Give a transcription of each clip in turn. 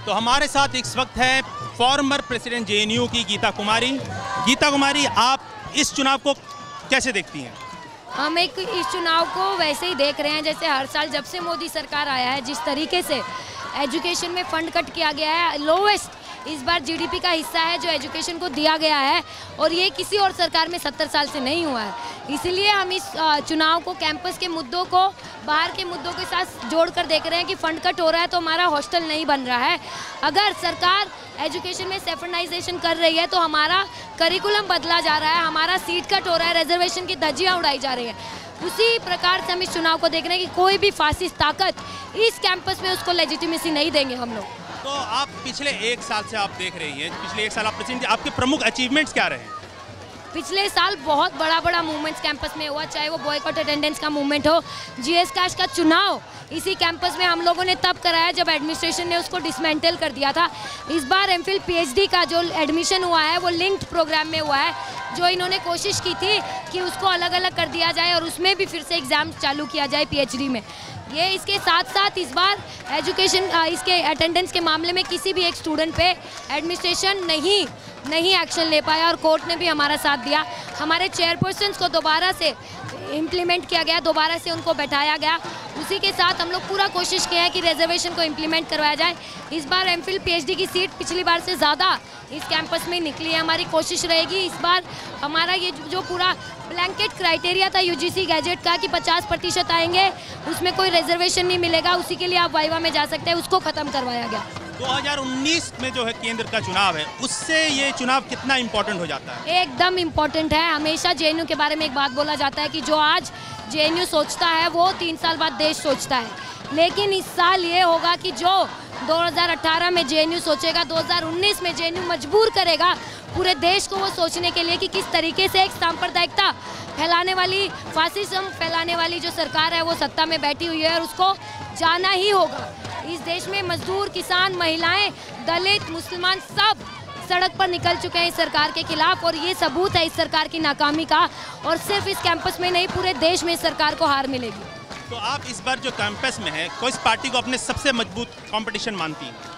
तो हमारे साथ इस वक्त है फॉर्मर प्रेसिडेंट जेएनयू की गीता कुमारी। गीता कुमारी, आप इस चुनाव को कैसे देखती हैं? हम इस चुनाव को वैसे ही देख रहे हैं जैसे हर साल जब से मोदी सरकार आया है, जिस तरीके से एजुकेशन में फंड कट किया गया है, लोवेस्ट इस बार जीडीपी का हिस्सा है जो एजुकेशन को दिया गया है, और ये किसी और सरकार में 70 साल से नहीं हुआ है। इसीलिए हम इस चुनाव को कैंपस के मुद्दों को बाहर के मुद्दों के साथ जोड़कर देख रहे हैं कि फंड कट हो रहा है तो हमारा हॉस्टल नहीं बन रहा है। अगर सरकार एजुकेशन में सेफेंडाइजेशन कर रही है तो हमारा करिकुलम बदला जा रहा है, हमारा सीट कट हो रहा है, रिजर्वेशन की धज्जियाँ उड़ाई जा रही है। उसी प्रकार से हम इस चुनाव को देख रहे हैं कि कोई भी फासिस्ट ताकत इस कैंपस में उसको लेजिटिमेसी नहीं देंगे हम लोग। तो आप पिछले एक साल से आप देख रही हैं, पिछले एक साल आप प्रेसिडेंट, आपके प्रमुख अचीवमेंट्स क्या रहे? पिछले साल बहुत बड़ा मूवमेंट्स कैंपस में हुआ, चाहे वो बॉयकॉट अटेंडेंस का मूवमेंट हो, जीएस कैश का चुनाव इसी कैंपस में हम लोगों ने तब कराया जब एडमिनिस्ट्रेशन ने उसको डिसमेंटल कर दिया था। इस बार एमफिल पीएचडी का जो एडमिशन हुआ है वो लिंक्ड प्रोग्राम में हुआ है, जो इन्होंने कोशिश की थी कि उसको अलग अलग कर दिया जाए और उसमें भी फिर से एग्ज़ाम चालू किया जाए पीएचडी में। ये इसके साथ साथ इस बार एजुकेशन इसके अटेंडेंस के मामले में किसी भी एक स्टूडेंट पे एडमिनिस्ट्रेशन नहीं एक्शन ले पाया और कोर्ट ने भी हमारा साथ दिया। हमारे चेयरपर्सन्स को दोबारा से इम्प्लीमेंट किया गया, दोबारा से उनको बैठाया गया। उसी के साथ हम लोग पूरा कोशिश किया है कि रिजर्वेशन को इम्प्लीमेंट करवाया जाए। इस बार एमफिल पीएचडी की सीट पिछली बार से ज़्यादा इस कैंपस में निकली है। हमारी कोशिश रहेगी इस बार हमारा ये जो पूरा ब्लैंकेट क्राइटेरिया था यूजीसी गैजेट का कि 50% आएंगे, उसमें कोई रिजर्वेशन नहीं मिलेगा, उसी के लिए आप वाइवा में जा सकते हैं, उसको ख़त्म करवाया गया। 2019 में जो है केंद्र का चुनाव है, उससे ये चुनाव कितना इम्पोर्टेंट हो जाता है? एकदम इम्पोर्टेंट है। हमेशा जेएनयू के बारे में एक बात बोला जाता है कि जो आज जेएनयू सोचता है वो 3 साल बाद देश सोचता है, लेकिन इस साल ये होगा कि जो 2018 में जेएनयू सोचेगा, 2019 में जेएनयू मजबूर करेगा पूरे देश को वो सोचने के लिए कि किस तरीके से एक सांप्रदायिकता फैलाने वाली, फासिज्म फैलाने वाली जो सरकार है वो सत्ता में बैठी हुई है और उसको जाना ही होगा। इस देश में मजदूर, किसान, महिलाएं, दलित, मुसलमान सब सड़क पर निकल चुके हैं इस सरकार के खिलाफ, और ये सबूत है इस सरकार की नाकामी का। और सिर्फ इस कैंपस में नहीं, पूरे देश में इस सरकार को हार मिलेगी। तो आप इस बार जो कैंपस में है, किस पार्टी को अपने सबसे मजबूत कंपटीशन मानती हैं?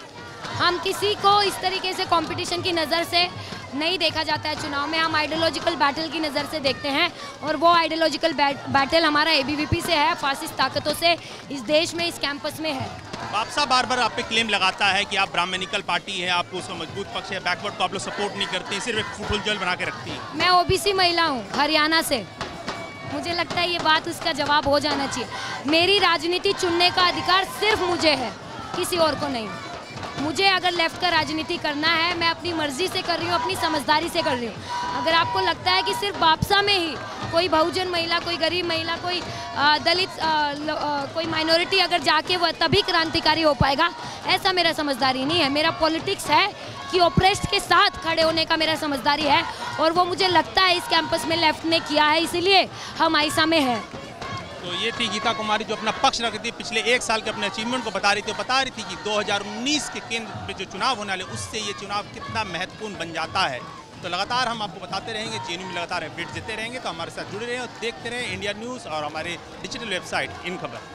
हम किसी को इस तरीके से कंपटीशन की नज़र से नहीं देखा जाता है चुनाव में। हम आइडियोलॉजिकल बैटल की नज़र से देखते हैं, और वो आइडियोलॉजिकल बैटल हमारा एबीवीपी से है, फासिस्ट ताकतों से इस देश में, इस कैंपस में है। बापसा बार बार आप पे क्लेम लगाता है कि आप ब्राह्मणिकल पार्टी है, आपको उसका मजबूत पक्ष है, बैकवर्ड को आप लोग सपोर्ट नहीं करती, सिर्फ एक फुलझड़ी बना के रखती है। मैं ओबीसी महिला हूँ हरियाणा से, मुझे लगता है ये बात उसका जवाब हो जाना चाहिए। मेरी राजनीति चुनने का अधिकार सिर्फ मुझे है, किसी और को नहीं। मुझे अगर लेफ्ट का राजनीति करना है, मैं अपनी मर्जी से कर रही हूँ, अपनी समझदारी से कर रही हूँ। अगर आपको लगता है कि सिर्फ बापसा में ही कोई बहुजन महिला, कोई गरीब महिला, कोई दलित, कोई माइनॉरिटी अगर जाके वह तभी क्रांतिकारी हो पाएगा, ऐसा मेरा समझदारी नहीं है। मेरा पॉलिटिक्स है कि ओप्रेस्ड के साथ खड़े होने का मेरा समझदारी है, और वो मुझे लगता है इस कैंपस में लेफ्ट ने किया है, इसलिए हम आइसा में हैं। तो ये थी गीता कुमारी जो अपना पक्ष रख रही थी, पिछले एक साल के अपने अचीवमेंट को बता रही थी कि 2019 के केंद्र पे जो चुनाव होने वाले, उससे ये चुनाव कितना महत्वपूर्ण बन जाता है। तो लगातार हम आपको बताते रहेंगे, जेएनयू में लगातार अपडेट देते रहेंगे। तो हमारे साथ जुड़े रहें और देखते रहें इंडिया न्यूज़ और हमारे डिजिटल वेबसाइट इन खबर।